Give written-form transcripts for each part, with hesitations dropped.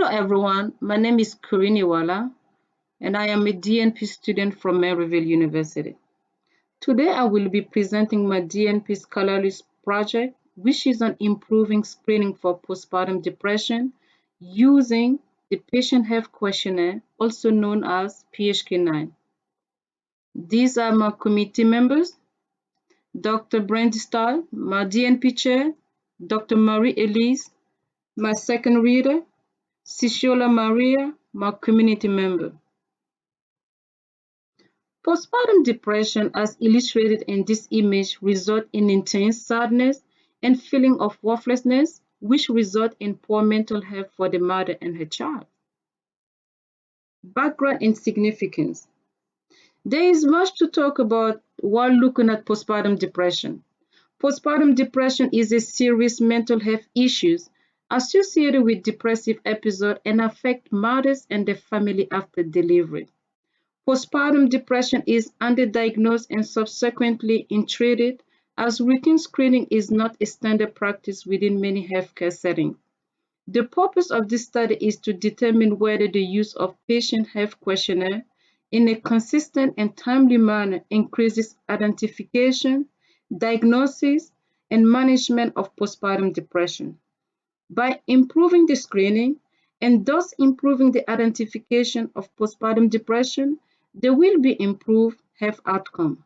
Hello everyone, my name is Corine Iwuala and I am a DNP student from Maryville University. Today I will be presenting my DNP scholarly project which is on improving screening for postpartum depression using the Patient Health Questionnaire, also known as PHQ-9. These are my committee members, Dr. Brandy Stahl, my DNP chair, Dr. Marie-Elise, my second reader, Ciciola Maria, my community member. Postpartum depression, as illustrated in this image, results in intense sadness and feeling of worthlessness, which result in poor mental health for the mother and her child. Background and significance. There is much to talk about while looking at postpartum depression. Postpartum depression is a serious mental health issue associated with depressive episodes and affect mothers and their family after delivery. Postpartum depression is underdiagnosed and subsequently untreated, as routine screening is not a standard practice within many healthcare settings. The purpose of this study is to determine whether the use of patient health questionnaire in a consistent and timely manner increases identification, diagnosis, and management of postpartum depression. By improving the screening and thus improving the identification of postpartum depression, there will be improved health outcome.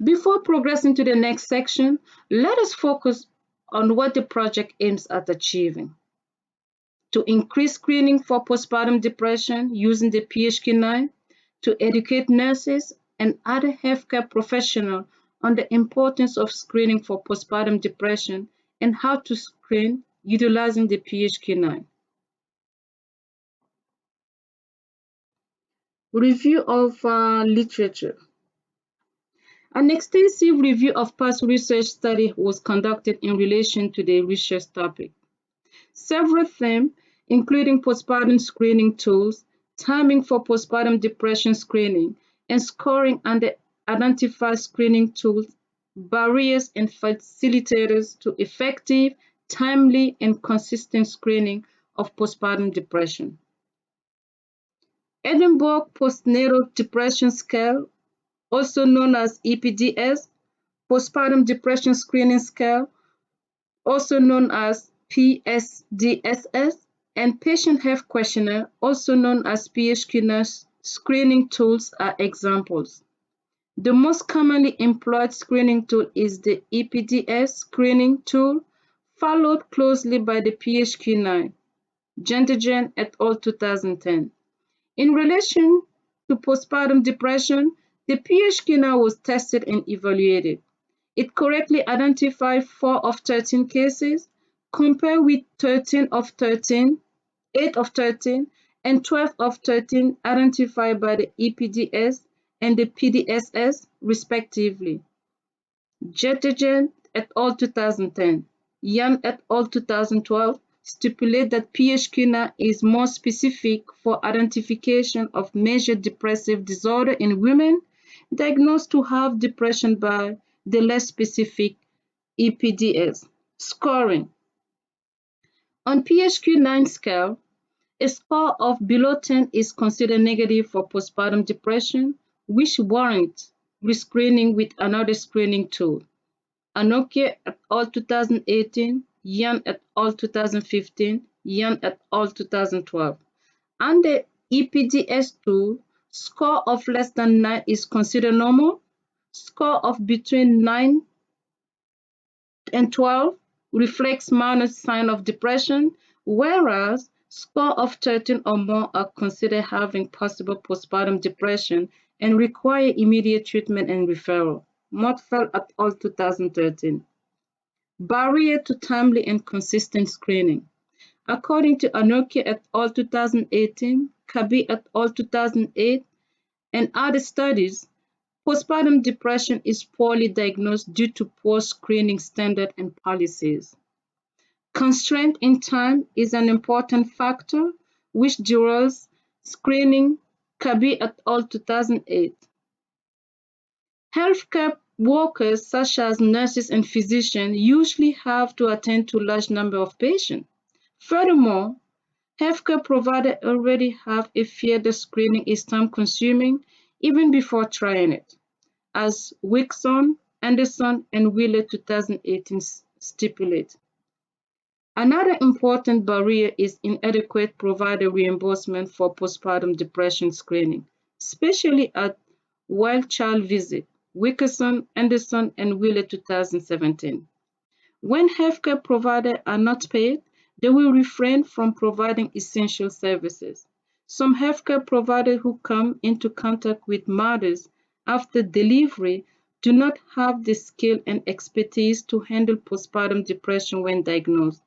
Before progressing to the next section, let us focus on what the project aims at achieving. To increase screening for postpartum depression using the PHQ-9, to educate nurses and other healthcare professionals on the importance of screening for postpartum depression and how to screen utilizing the PHQ-9. Review of literature. An extensive review of past research study was conducted in relation to the research topic. Several themes, including postpartum screening tools, timing for postpartum depression screening, and scoring under identified screening tools, barriers and facilitators to effective, timely, and consistent screening of postpartum depression. Edinburgh Postnatal Depression Scale, also known as EPDS, Postpartum Depression Screening Scale, also known as PSDSS, and Patient Health Questionnaire, also known as PHQ-9 screening tools are examples. The most commonly employed screening tool is the EPDS screening tool, followed closely by the PHQ-9, Gentegen et al. 2010. In relation to postpartum depression, the PHQ-9 was tested and evaluated. It correctly identified 4 of 13 cases, compared with 13 of 13, 8 of 13, and 12 of 13 identified by the EPDS and the PDSS, respectively. Gentegen et al. 2010, Yan et al. 2012 stipulate that PHQ-9 is more specific for identification of major depressive disorder in women diagnosed to have depression by the less specific EPDS. Scoring. On PHQ-9 scale, a score of below 10 is considered negative for postpartum depression, which warrants rescreening with another screening tool. Anoke et al. 2018, Yan et al. 2015, Yan et al. 2012. And the EPDS tool, score of less than 9 is considered normal. Score of between 9 and 12 reflects minor sign of depression, whereas score of 13 or more are considered having possible postpartum depression and require immediate treatment and referral. Mortfeld et al. 2013. Barrier to timely and consistent screening. According to Anoke et al. 2018, Kabi et al. 2008, and other studies, postpartum depression is poorly diagnosed due to poor screening standards and policies. Constraint in time is an important factor which derails screening. Kabi et al. 2008. Healthcare workers such as nurses and physicians usually have to attend to a large number of patients. Furthermore, healthcare providers already have a fear that screening is time-consuming even before trying it, as Wixon, Anderson, and Wheeler 2018 stipulate. Another important barrier is inadequate provider reimbursement for postpartum depression screening, especially at wild child visit, Wilkerson, Anderson, and Wheeler 2017. When healthcare providers are not paid, they will refrain from providing essential services. Some healthcare providers who come into contact with mothers after delivery do not have the skill and expertise to handle postpartum depression when diagnosed.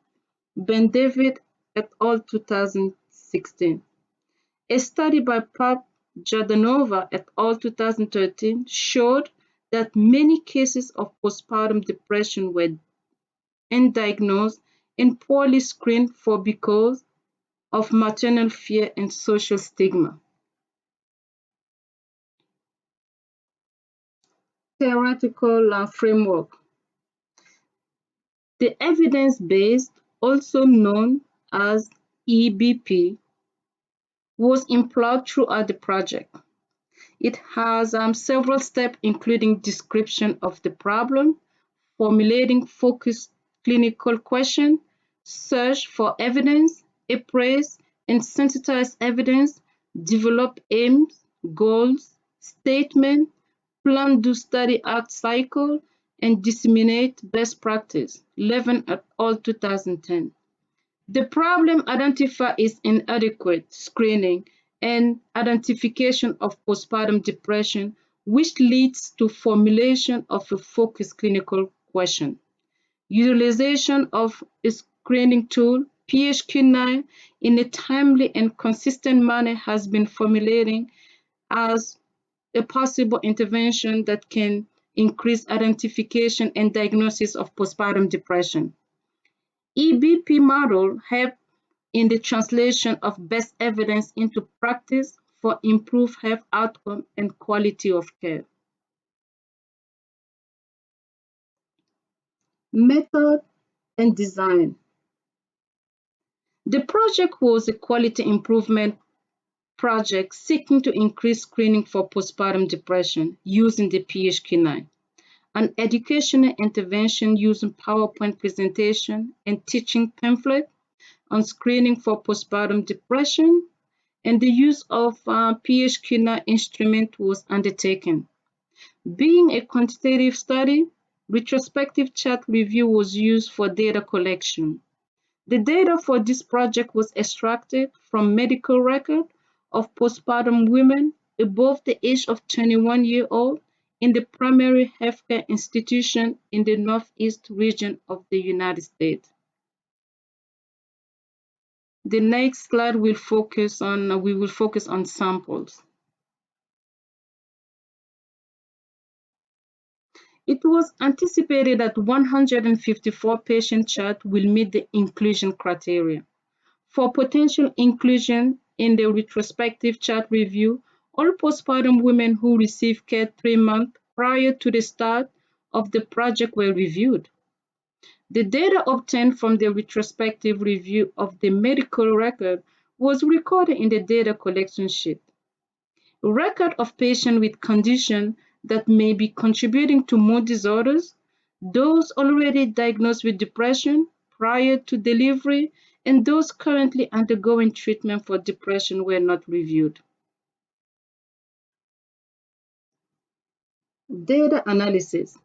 Ben David et al. 2016. A study by Pap Jordanova et al. 2013 showed that many cases of postpartum depression were undiagnosed and poorly screened for because of maternal fear and social stigma. Theoretical framework. The evidence-based, also known as EBP, was employed throughout the project. It has several steps including description of the problem, formulating focused clinical questions, search for evidence, appraise and synthesize evidence, develop aims, goals, statements, plan do study act cycle, and disseminate best practice. Levin et al. 2010. The problem identified is inadequate screening and identification of postpartum depression, which leads to formulation of a focused clinical question. Utilization of a screening tool, PHQ-9, in a timely and consistent manner has been formulated as a possible intervention that can increase identification and diagnosis of postpartum depression. EBP model help in the translation of best evidence into practice for improved health outcome and quality of care. Method and design. The project was a quality improvement project seeking to increase screening for postpartum depression using the PHQ-9, an educational intervention using PowerPoint presentation and teaching pamphlet on screening for postpartum depression, and the use of PHQ-9 instrument was undertaken. Being a quantitative study, retrospective chart review was used for data collection. The data for this project was extracted from medical record of postpartum women above the age of 21-year-old in the primary healthcare institution in the Northeast region of the United States. The next slide will focus on we will focus on samples. It was anticipated that 154 patient charts will meet the inclusion criteria. For potential inclusion in the retrospective chart review, all postpartum women who received care 3 months prior to the start of the project were reviewed. The data obtained from the retrospective review of the medical record was recorded in the data collection sheet. Record of patients with conditions that may be contributing to mood disorders, those already diagnosed with depression prior to delivery, and those currently undergoing treatment for depression were not reviewed. Data analysis.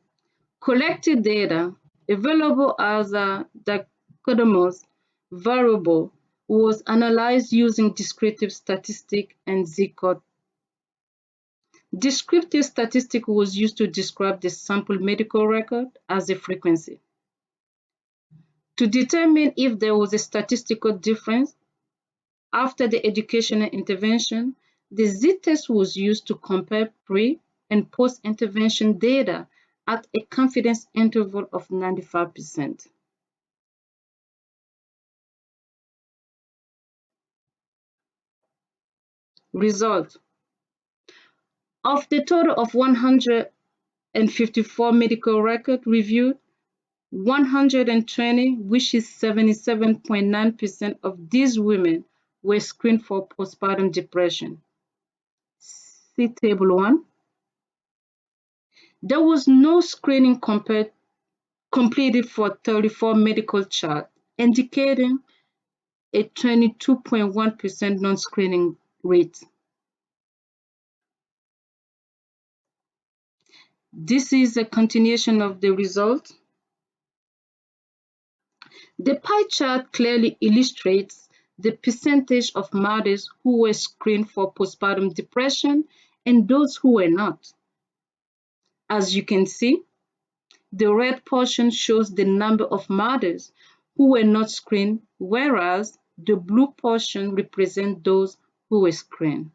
Collected data available as a dichotomous variable was analyzed using descriptive statistic and Z-code. Descriptive statistic was used to describe the sample medical record as a frequency. To determine if there was a statistical difference after the educational intervention, the Z-test was used to compare pre- and post-intervention data at a confidence interval of 95%. Result. Of the total of 100 medical records reviewed, 120, which is 77.9% of these women, were screened for postpartum depression. See Table 1. There was no screening completed for 34 medical charts, indicating a 22.1% non-screening rate. This is a continuation of the result. The pie chart clearly illustrates the percentage of mothers who were screened for postpartum depression and those who were not. As you can see, the red portion shows the number of mothers who were not screened, whereas the blue portion represents those who were screened.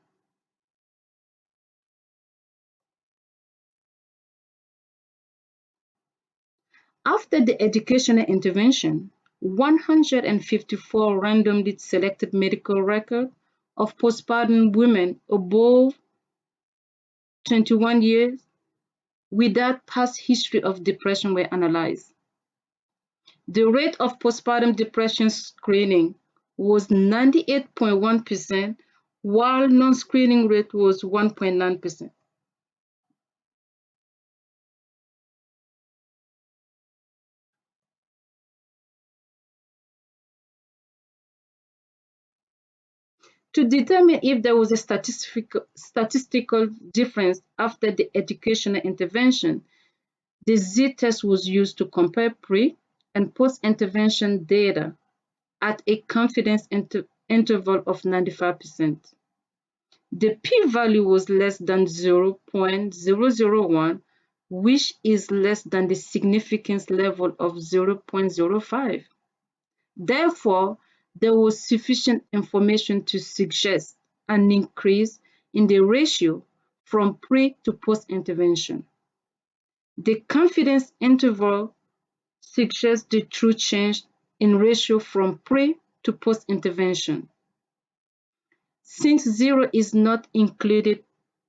After the educational intervention, 154 randomly selected medical records of postpartum women above 21 years without past history of depression were analyzed. The rate of postpartum depression screening was 98.1%, while non-screening rate was 1.9%. To determine if there was a statistical difference after the educational intervention, the Z-test was used to compare pre- and post-intervention data at a confidence interval of 95%. The p-value was less than 0.001, which is less than the significance level of 0.05. Therefore, there was sufficient information to suggest an increase in the ratio from pre to post-intervention. The confidence interval suggests the true change in ratio from pre to post-intervention. Since 0 is not included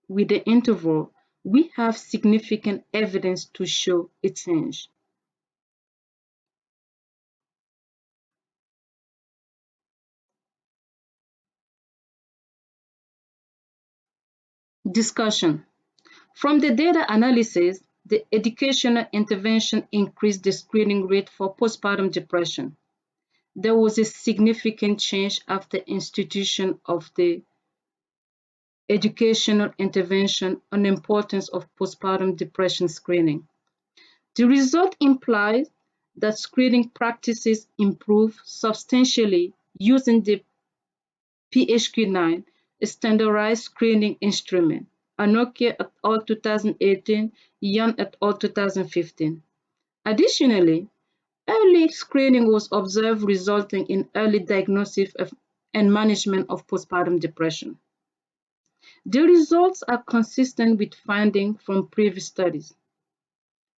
with the interval, we have significant evidence to show a change. Discussion. From the data analysis, the educational intervention increased the screening rate for postpartum depression. There was a significant change after institution of the educational intervention on the importance of postpartum depression screening. The result implies that screening practices improve substantially using the PHQ-9, a standardized screening instrument. Anokia et al. 2018, Yan et al. 2015. Additionally, early screening was observed resulting in early diagnosis and management of postpartum depression. The results are consistent with findings from previous studies.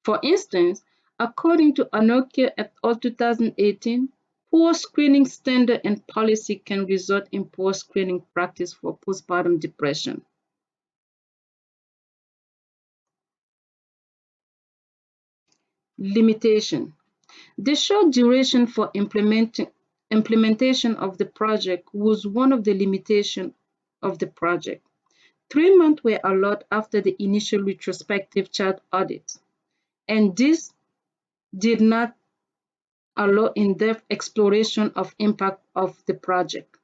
For instance, according to Anokia et al. 2018, poor screening standard and policy can result in poor screening practice for postpartum depression. Limitation. The short duration for implementation of the project was one of the limitations of the project. 3 months were allowed after the initial retrospective chart audit, and this did not allow in-depth exploration of impact of the project.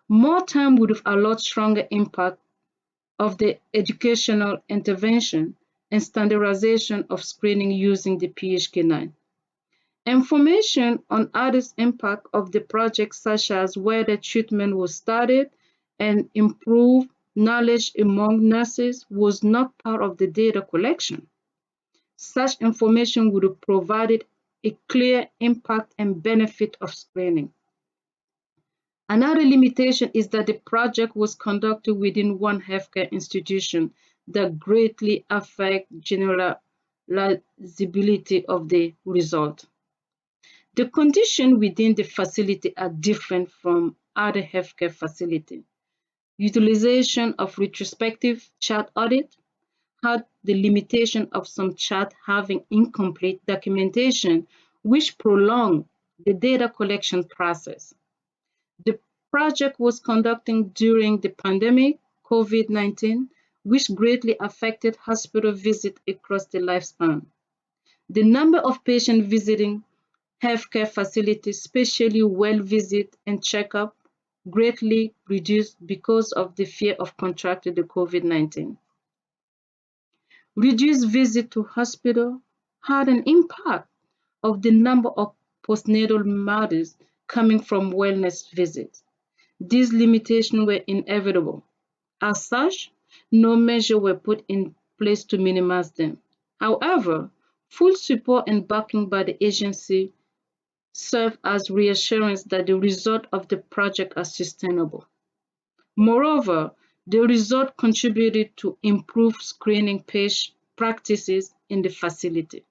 More time would have allowed stronger impact of the educational intervention and standardization of screening using the PHQ-9. Information on others' impact of the project, such as where the treatment was started and improved knowledge among nurses, was not part of the data collection. Such information would have provided a clear impact and benefit of screening. Another limitation is that the project was conducted within one healthcare institution that greatly affects generalizability of the result. The conditions within the facility are different from other healthcare facilities. Utilization of retrospective chart audit, had the limitation of some chart having incomplete documentation, which prolonged the data collection process. The project was conducted during the pandemic, COVID-19, which greatly affected hospital visits across the lifespan. The number of patients visiting healthcare facilities, especially well visit and checkup, greatly reduced because of the fear of contracting the COVID-19. Reduced visit to hospital had an impact of the number of postnatal mothers coming from wellness visits. These limitations were inevitable. As such, no measures were put in place to minimize them. However, full support and backing by the agency serve as reassurance that the results of the project are sustainable. Moreover, the result contributed to improved screening practices in the facility.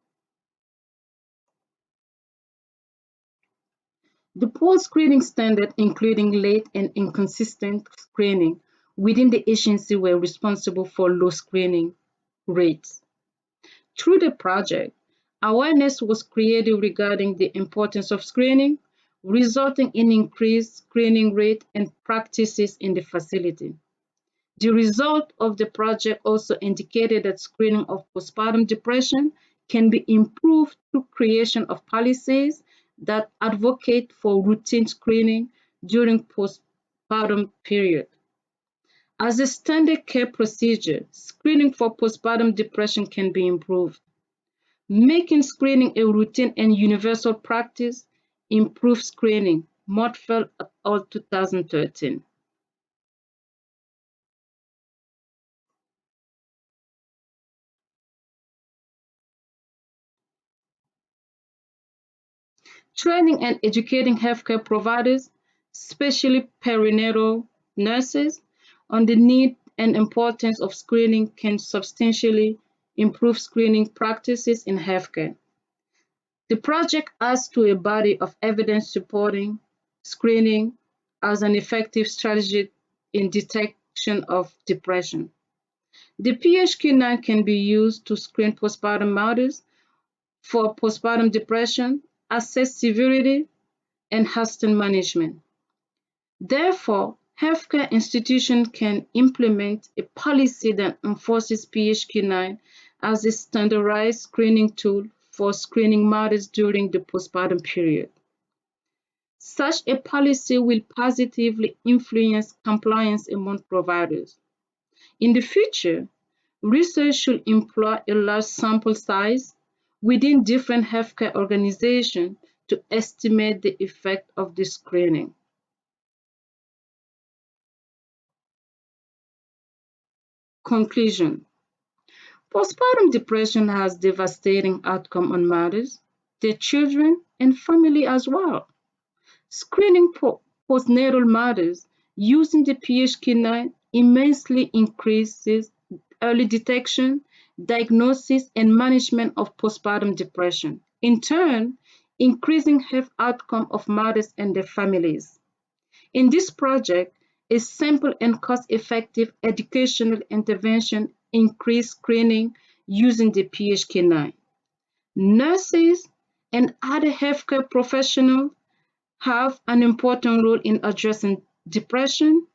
The poor screening standard, including late and inconsistent screening within the agency, were responsible for low screening rates. Through the project, awareness was created regarding the importance of screening, resulting in increased screening rate and practices in the facility. The result of the project also indicated that screening of postpartum depression can be improved through creation of policies that advocate for routine screening during postpartum period. As a standard care procedure, screening for postpartum depression can be improved. Making screening a routine and universal practice, improve screening, Mottfeld et al. 2013. Training and educating healthcare providers, especially perinatal nurses, on the need and importance of screening can substantially improve screening practices in healthcare. The project adds to a body of evidence supporting screening as an effective strategy in detection of depression. The PHQ-9 can be used to screen postpartum mothers for postpartum depression, assess severity, and hasten management. Therefore, healthcare institutions can implement a policy that enforces PHQ-9 as a standardized screening tool for screening mothers during the postpartum period. Such a policy will positively influence compliance among providers. In the future, research should employ a large sample size within different healthcare organizations to estimate the effect of the screening. Conclusion: postpartum depression has devastating outcome on mothers, their children, and family as well. Screening postnatal mothers using the PHQ-9 immensely increases early detection, diagnosis, and management of postpartum depression, in turn, increasing health outcome of mothers and their families. In this project, a simple and cost-effective educational intervention increased screening using the PHQ-9. Nurses and other healthcare professionals have an important role in addressing depression,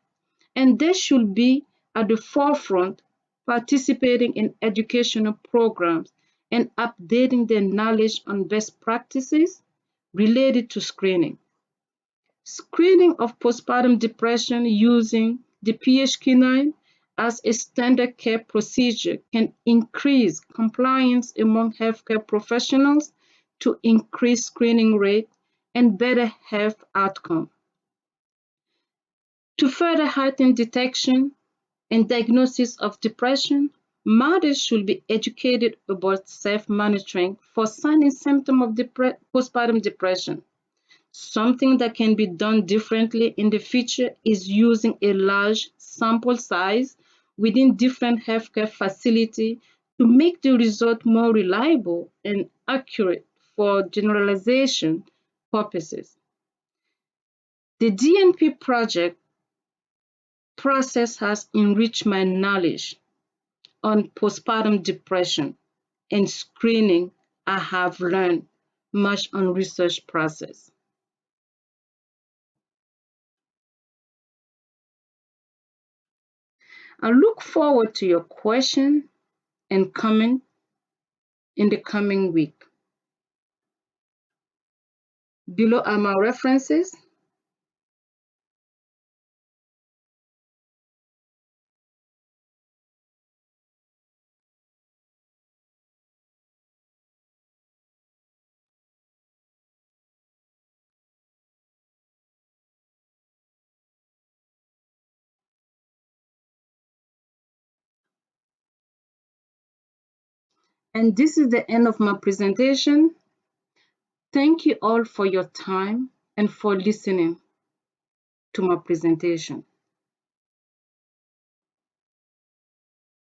and they should be at the forefront, participating in educational programs and updating their knowledge on best practices related to screening. Screening of postpartum depression using the PHQ-9 as a standard care procedure can increase compliance among healthcare professionals to increase screening rate and better health outcome. To further heighten detection and diagnosis of depression, mothers should be educated about self-monitoring for signs and symptoms of postpartum depression. Something that can be done differently in the future is using a large sample size within different healthcare facilities to make the result more reliable and accurate for generalization purposes. The DNP project process has enriched my knowledge on postpartum depression and screening, I have learned much on research process. I look forward to your question and comment in the coming week. Below are my references. And this is the end of my presentation. Thank you all for your time and for listening to my presentation.